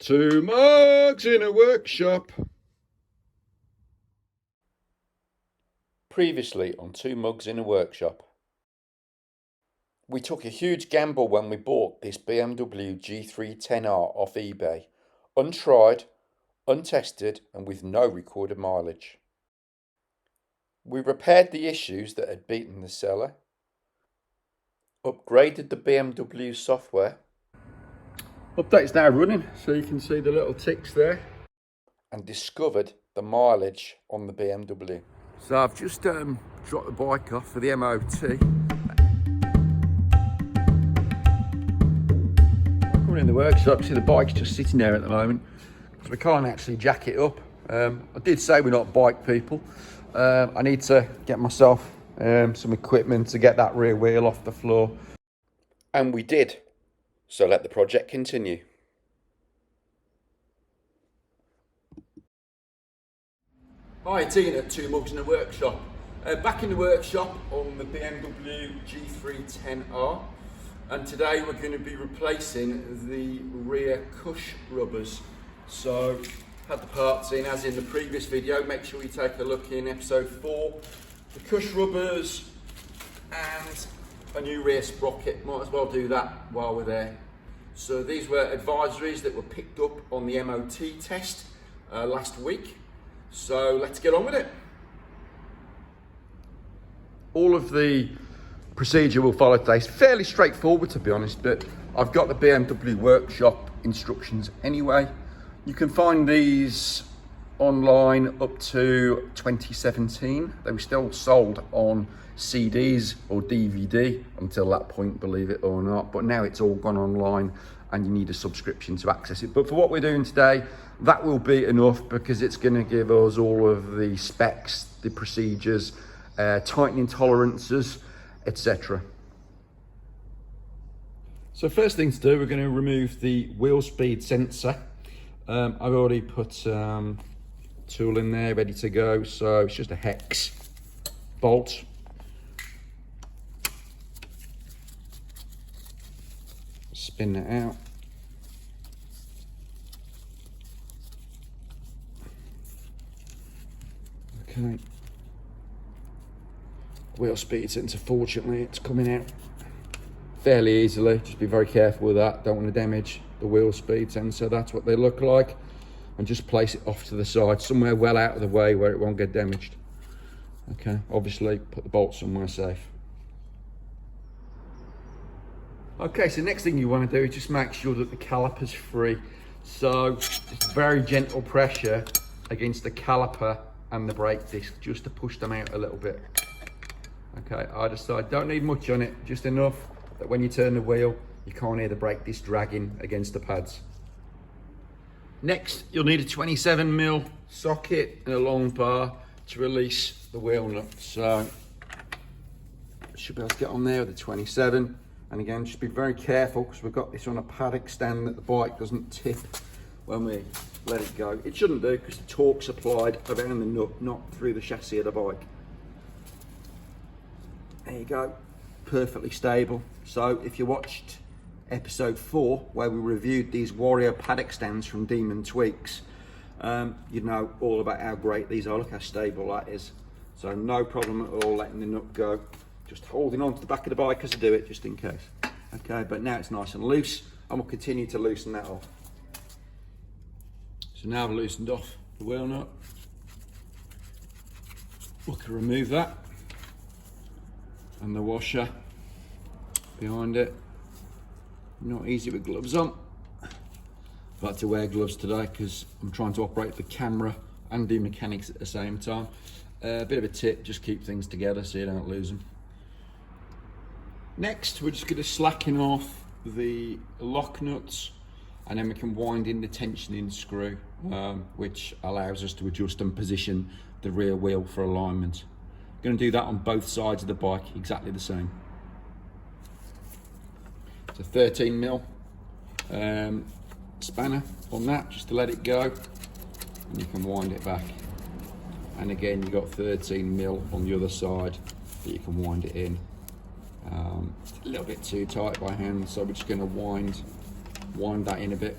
Two mugs in a workshop. Previously on Two Mugs in a Workshop. We took a huge gamble when we bought this BMW G310R off eBay, untried, untested and with no recorded mileage. We repaired the issues that had beaten the seller, upgraded the BMW software, Update's now running, so you can see the little ticks there. and discovered the mileage on the BMW. So I've just dropped the bike off for the MOT. Coming in the workshop, see the bike's just sitting there at the moment, so we can't actually jack it up. I did say we're not bike people. I need to get myself some equipment to get that rear wheel off the floor. And we did. So let the project continue. Hi, it's Ian at Two Mugs in the Workshop. Back in the workshop on the BMW G310R, and today we're going to be replacing the rear Cush rubbers. So, had the parts in as in the previous video. Make sure you take a look in episode 4. The Cush rubbers and a new rear sprocket. Might as well do that while we're there. So these were advisories that were picked up on the MOT test last week. So let's get on with it. All of the procedure we'll follow today is fairly straightforward, to be honest, but I've got the BMW workshop instructions anyway. You can find these online up to 2017. They were still sold on CDs or DVD until that point, believe it or not, but now it's all gone online and you need a subscription to access it. But for what we're doing today, that will be enough because it's going to give us all of the specs, the procedures, tightening tolerances, etc. So first thing to do, we're going to remove the wheel speed sensor. I've already put tool in there ready to go, so it's just a hex bolt. Spin that out. Okay. Wheel speed sensor, fortunately, it's coming out fairly easily. Just be very careful with that. Don't want to damage the wheel speed sensor. That's what they look like. And just place it off to the side, somewhere well out of the way where it won't get damaged. Okay, obviously put the bolt somewhere safe. Okay, so next thing you want to do is just make sure that the caliper's free. So just very gentle pressure against the caliper and the brake disc just to push them out a little bit. Okay, either side. Don't need much on it, just enough that when you turn the wheel, you can't hear the brake disc dragging against the pads. Next, you'll need a 27mm socket and a long bar to release the wheel nut. So, should be able to get on there with the 27. And again, just be very careful because we've got this on a paddock stand that the bike doesn't tip when we let it go. It shouldn't do because the torque's applied around the nut, not through the chassis of the bike. There you go, perfectly stable. So if you watched episode 4 where we reviewed these Warrior paddock stands from Demon Tweaks, you know all about how great these are. Look how stable that is. So no problem at all letting the nut go. Just holding on to the back of the bike as I do it, just in case. Okay, but now it's nice and loose, and we'll continue to loosen that off. So now I've loosened off the wheel nut. We can remove that. And the washer behind it. Not easy with gloves on. I've had to wear gloves today because I'm trying to operate the camera and do mechanics at the same time. A bit of a tip, just keep things together so you don't lose them. Next, we're just going to slacken off the lock nuts and then we can wind in the tensioning screw, which allows us to adjust and position the rear wheel for alignment. I'm going to do that on both sides of the bike, exactly the same. It's a 13mm spanner on that, just to let it go, and you can wind it back. And again, you've got 13mm on the other side that you can wind it in. It's a little bit too tight by hand, so we're just going to wind that in a bit.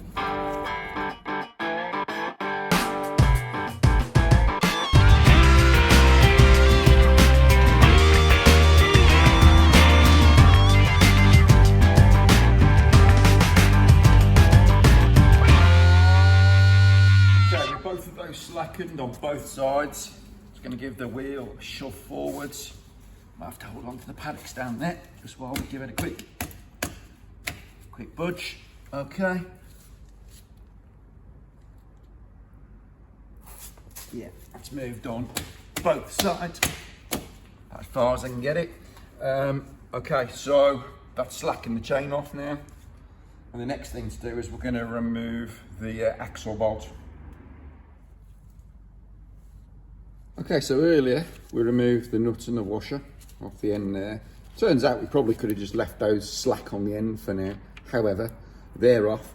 slackened on both sides. It's going to give the wheel a shove forwards. Might have to hold on to the paddocks down there just while we give it a quick budge. Okay. Yeah, it's moved on both sides as far as I can get it. Okay, so that's slacking the chain off now. And the next thing to do is we're going to remove the axle bolt. Okay, so earlier we removed the nut and the washer off the end there. Turns out we probably could have just left those slack on the end for now. However, they're off.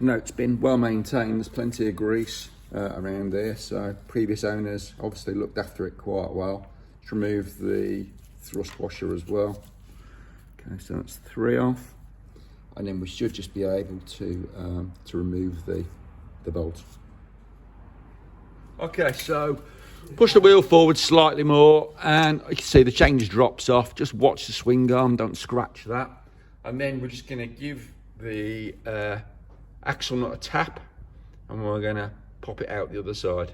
No, it's been well maintained. There's plenty of grease around there. So previous owners obviously looked after it quite well. Let's remove the thrust washer as well. Okay, so that's 3 off. And then we should just be able to remove the bolt. Okay, so push the wheel forward slightly more and you can see the chain just drops off. Just watch the swing arm, don't scratch that. And then we're just going to give the axle nut a tap and we're going to pop it out the other side.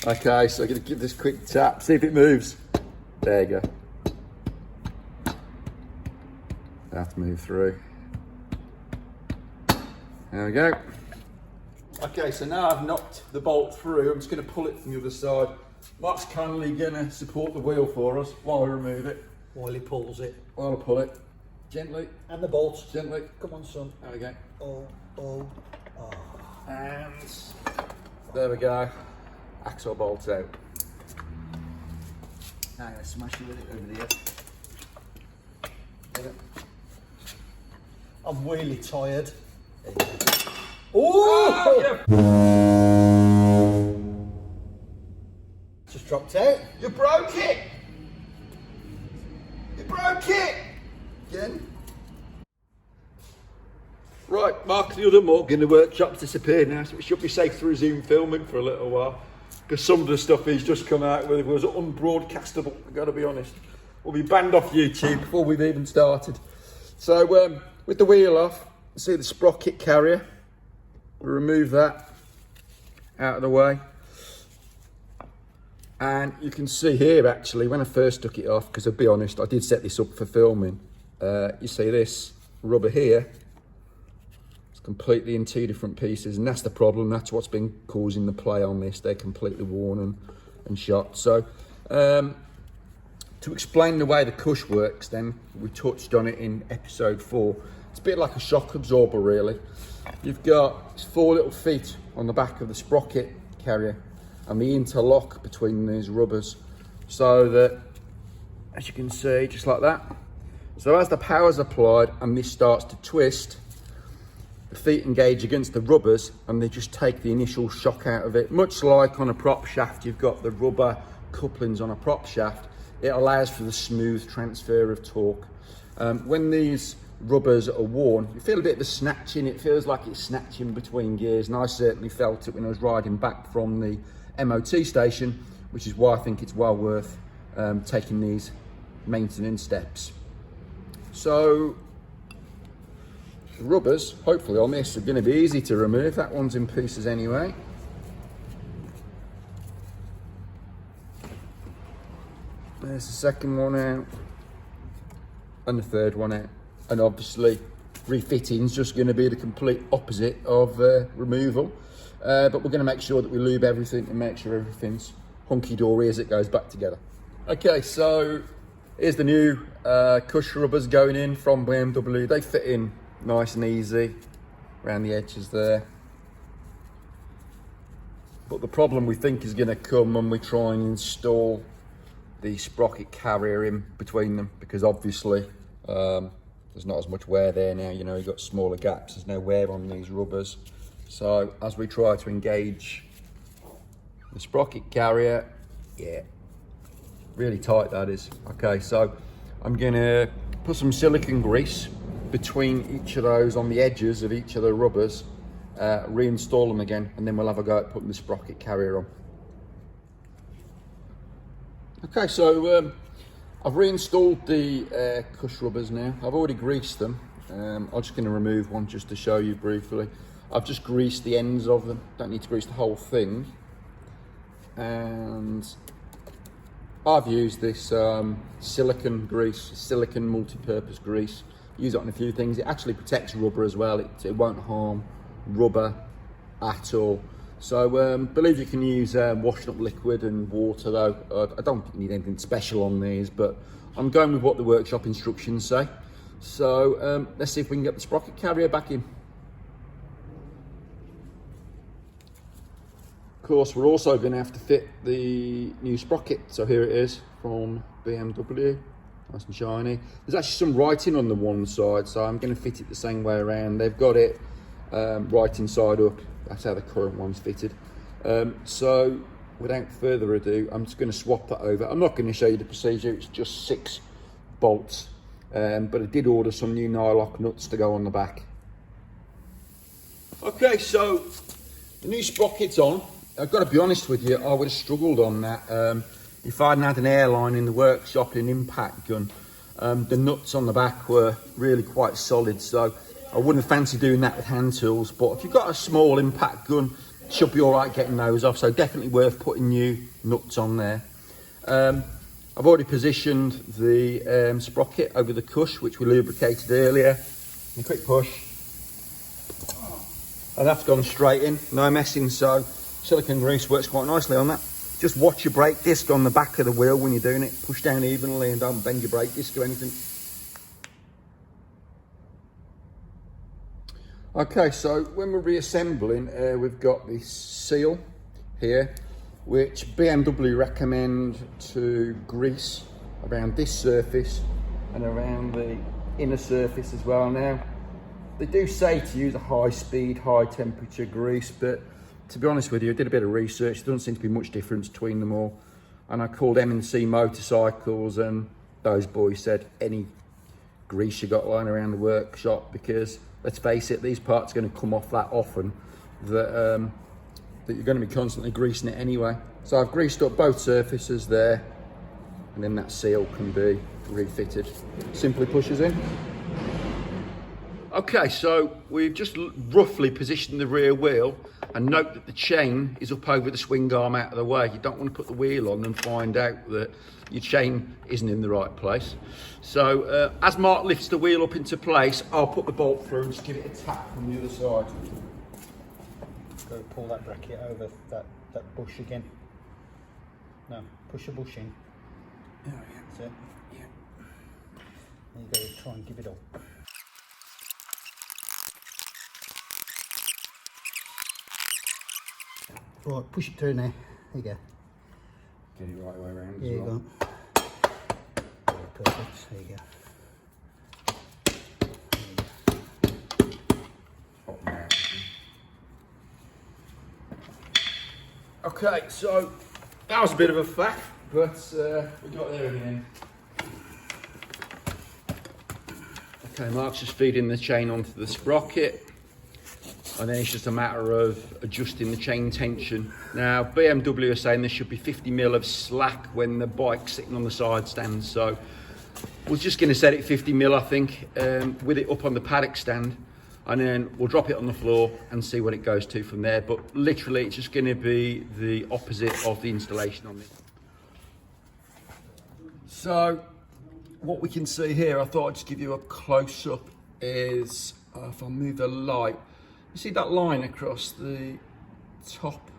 Okay, so I'm going to give this a quick tap, see if it moves. There you go. Have to move through. There we go. Okay, so now I've knocked the bolt through, I'm just going to pull it from the other side. Marc's kindly going to support the wheel for us while we remove it. While he pulls it. While I pull it. Gently. And the bolts. Gently. Come on, son. There we go. Oh. And there we go. Axle bolts out. Now I'm going to smash it with it over the edge. I'm really tired. Oh! Just dropped out. You broke it! You broke it! Again. Right, Marc, the other mug in the workshop's disappeared now, so we should be safe to resume filming for a little while. Because some of the stuff he's just come out with was unbroadcastable, I've got to be honest. We'll be banned off YouTube before we've even started. So, with the wheel off, see the sprocket carrier. We'll remove that out of the way. And you can see here actually, when I first took it off, because I'll be honest, I did set this up for filming. You see this rubber here, it's completely in 2 different pieces, and that's the problem. That's what's been causing the play on this. They're completely worn and shot. So to explain the way the Cush works then, we touched on it in episode 4. It's a bit like a shock absorber really. You've got 4 little feet on the back of the sprocket carrier and the interlock between these rubbers, so that, as you can see, just like that. So as the power's applied and this starts to twist, the feet engage against the rubbers and they just take the initial shock out of it. Much like on a prop shaft, you've got the rubber couplings on a prop shaft. It allows for the smooth transfer of torque. When these rubbers are worn, you feel a bit of a snatching. It feels like it's snatching between gears, and I certainly felt it when I was riding back from the MOT station, which is why I think it's well worth taking these maintenance steps. So the rubbers, hopefully on this, are going to be easy to remove. That one's in pieces anyway. There's the second one out and the third one out. And obviously refitting is just going to be the complete opposite of removal, but we're going to make sure that we lube everything and make sure everything's hunky-dory as it goes back together. Okay, so here's the new Cush rubbers going in from BMW. They fit in nice and easy around the edges there, but the problem we think is going to come when we try and install the sprocket carrier in between them, because obviously there's not as much wear there now. You know, you've got smaller gaps, there's no wear on these rubbers. So as we try to engage the sprocket carrier, yeah, really tight that is. Okay, so I'm gonna put some silicone grease between each of those on the edges of each of the rubbers, reinstall them again, and then we'll have a go at putting the sprocket carrier on. Okay, so I've reinstalled the Cush rubbers now. I've already greased them. I'm just going to remove one just to show you briefly. I've just greased the ends of them. Don't need to grease the whole thing. and I've used this silicone grease, silicone multi-purpose grease. Use it on a few things. It actually protects rubber as well. It won't harm rubber at all. So believe you can use washing up liquid and water though. I don't think you need anything special on these, but I'm going with what the workshop instructions say. So let's see if we can get the sprocket carrier back in. Of course, we're also going to have to fit the new sprocket. So here it is from BMW, nice and shiny. There's actually some writing on the one side, so I'm going to fit it the same way around. They've got it writing side up. That's how the current one's fitted. So without further ado, I'm just going to swap that over. I'm not going to show you the procedure. It's just 6 bolts, but I did order some new nylock nuts to go on the back. Okay, so the new sprocket's on. I've got to be honest with you, I would have struggled on that if I hadn't had an airline in the workshop, an impact gun. The nuts on the back were really quite solid, so I wouldn't fancy doing that with hand tools. But if you've got a small impact gun, it should be all right getting those off. So definitely worth putting new nuts on there. I've already positioned the sprocket over the Cush, which we lubricated earlier. A quick push, and that's gone straight in, no messing. So silicone grease works quite nicely on that. Just watch your brake disc on the back of the wheel when you're doing it. Push down evenly and don't bend your brake disc or anything. Okay, so when we're reassembling, we've got this seal here, which BMW recommend to grease around this surface and around the inner surface as well. Now, they do say to use a high speed, high temperature grease, but to be honest with you, I did a bit of research. There doesn't seem to be much difference between them all. And I called M&C Motorcycles, and those boys said any grease you got lying around the workshop, because let's face it, these parts are going to come off that often that that you're going to be constantly greasing it anyway. So I've greased up both surfaces there, and then that seal can be refitted. Simply pushes in. Okay, so we've just roughly positioned the rear wheel, and note that the chain is up over the swing arm out of the way. You don't want to put the wheel on and find out that your chain isn't in the right place. So as Marc lifts the wheel up into place, I'll put the bolt through and just give it a tap from the other side. Go pull that bracket over that bush again. No, push the bush in. Oh, yeah. That's it. Yeah. There you go, try and give it up. Right, push it through now. There you go. Get it right way around. There you go. Yeah, perfect. There you go. Okay, so that was a bit of a faff, but we got there in the end. Okay, Marc's just feeding the chain onto the sprocket, and then it's just a matter of adjusting the chain tension. Now, BMW are saying there should be 50mm of slack when the bike's sitting on the side stand, so we're just going to set it 50mm, I think, with it up on the paddock stand, and then we'll drop it on the floor and see what it goes to from there. But literally, it's just going to be the opposite of the installation on this. So, what we can see here, I thought I'd just give you a close-up, is if I move the light, you see that line across the top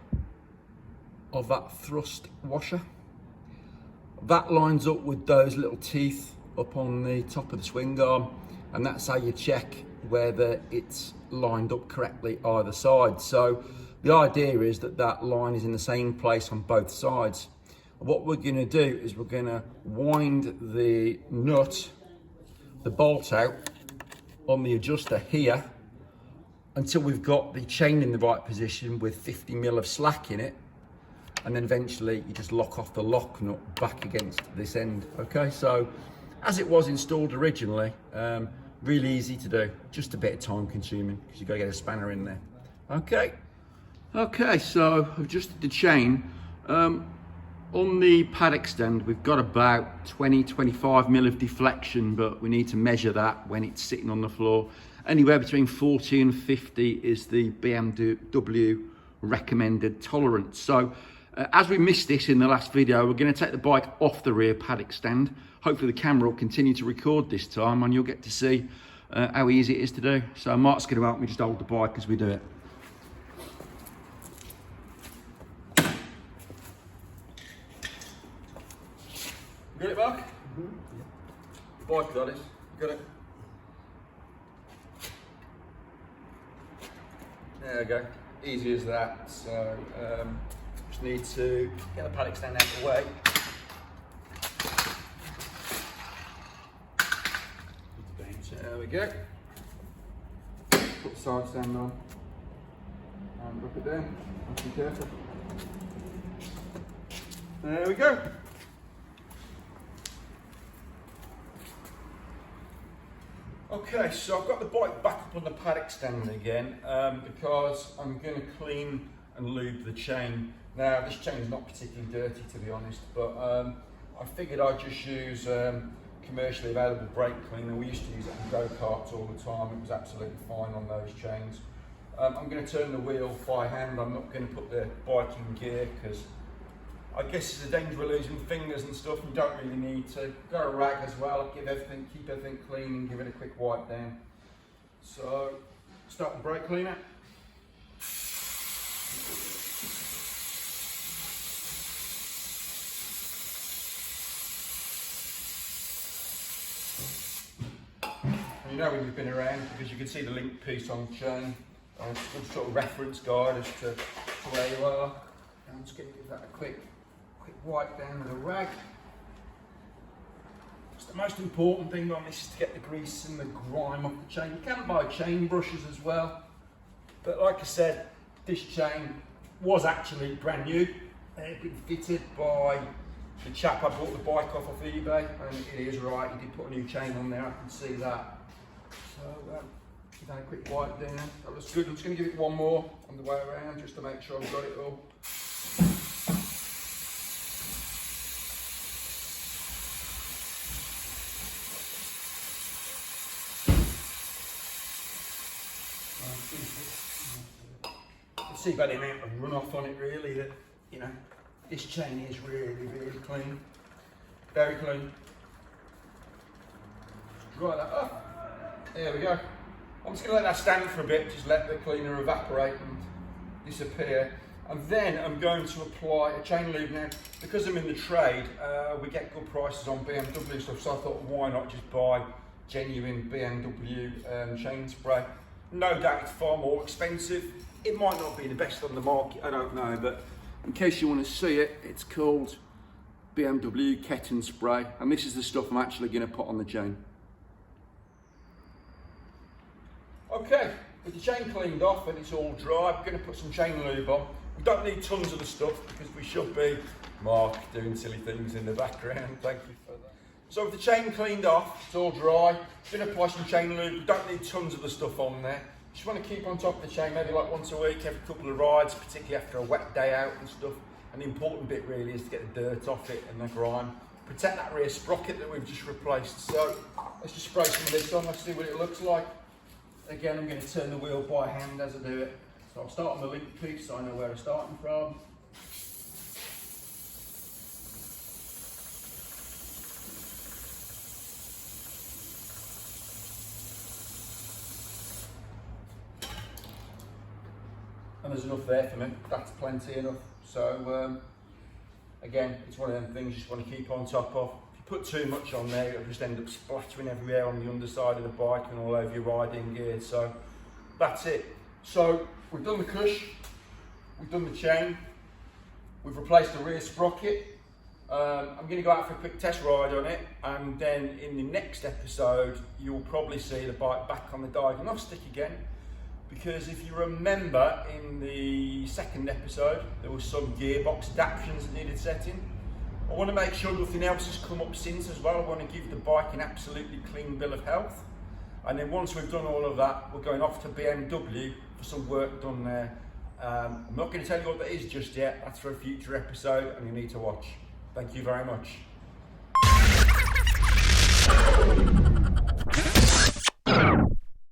of that thrust washer? That lines up with those little teeth up on the top of the swing arm, and that's how you check whether it's lined up correctly either side. So the idea is that that line is in the same place on both sides. What we're going to do is we're going to wind the nut, the bolt out on the adjuster here, until we've got the chain in the right position with 50mm of slack in it, and then eventually you just lock off the lock nut back against this end. Okay, so as it was installed originally, really easy to do, just a bit of time consuming because you've got to get a spanner in there. Okay, so I've adjusted the chain. On the paddock stand, we've got about 20-25mm of deflection, but we need to measure that when it's sitting on the floor. Anywhere between 40 and 50 is the BMW recommended tolerance. So As we missed this in the last video, we're going to take the bike off the rear paddock stand. Hopefully the camera will continue to record this time and you'll get to see how easy it is to do. So Mark's going to help me just hold the bike as we do it. You got it, Mark? Mm-hmm. The bike got it. You got it? There we go. Easy as that. So just need to get the paddock stand out of the way. There we go. Put the side stand on and drop it down. Be careful. There we go. Okay, so I've got the bike back up on the paddock stand again because I'm going to clean and lube the chain. Now this chain is not particularly dirty to be honest, but I figured I'd just use commercially available brake cleaner. We used to use it on go-karts all the time. It was absolutely fine on those chains. I'm going to turn the wheel by hand. I'm not going to put the bike in gear because I guess it's a danger of losing fingers and stuff. You don't really need to. Got a rag as well. Keep everything clean and give it a quick wipe down. So start the brake cleaner. You know when you've been around because you can see the link piece on the chain. Some sort of reference guide as to where you are. I'm just going to give that a quick wipe down with a rag. It's the most important thing on this is to get the grease and the grime off the chain. You can buy chain brushes as well, but like I said, this chain was actually brand new. It had been fitted by the chap I bought the bike off eBay, and it is right, he did put a new chain on there, I can see that. So give that a quick wipe down. That looks good. I'm just going to give it one more on the way around just to make sure I've got it all. You can see by the amount of runoff on it really that, you know, this chain is really clean. Very clean. Dry that up. There we go. I'm just going to let that stand for a bit, just let the cleaner evaporate and disappear. And then I'm going to apply a chain lube. Now, because I'm in the trade, we get good prices on BMW stuff, so I thought why not just buy genuine BMW chain spray. No doubt it's far more expensive. It might not be the best on the market, I don't know, but in case you want to see it, it's called BMW Kitten Spray, and this is the stuff I'm actually going to put on the chain. Okay, with the chain cleaned off and it's all dry, I'm going to put some chain lube on. We don't need tons of the stuff because we should be, Marc doing silly things in the background, thank you for that. So with the chain cleaned off, it's all dry, I'm going to apply some chain lube. We don't need tons of the stuff on there. Just want to keep on top of the chain, maybe like once a week, every couple of rides, particularly after a wet day out and stuff. And the important bit really is to get the dirt off it and the grime. Protect that rear sprocket that we've just replaced. So let's just spray some of this on, let's see what it looks like. Again, I'm going to turn the wheel by hand as I do it. So I'll start on the link piece so I know where I'm starting from. And there's enough there for me, that's plenty enough. So again, it's one of them things you just want to keep on top of. Put too much on there, it'll just end up splattering everywhere on the underside of the bike and all over your riding gear. So that's it. So we've done the Cush, we've done the chain, we've replaced the rear sprocket. I'm going to go out for a quick test ride on it, and then in the next episode you'll probably see the bike back on the diagnostic again, because if you remember in the second episode there was some gearbox adaptations that needed setting. I want to make sure nothing else has come up since as well. I want to give the bike an absolutely clean bill of health. And then once we've done all of that, we're going off to BMW for some work done there. I'm not going to tell you what that is just yet. That's for a future episode and you need to watch. Thank you very much.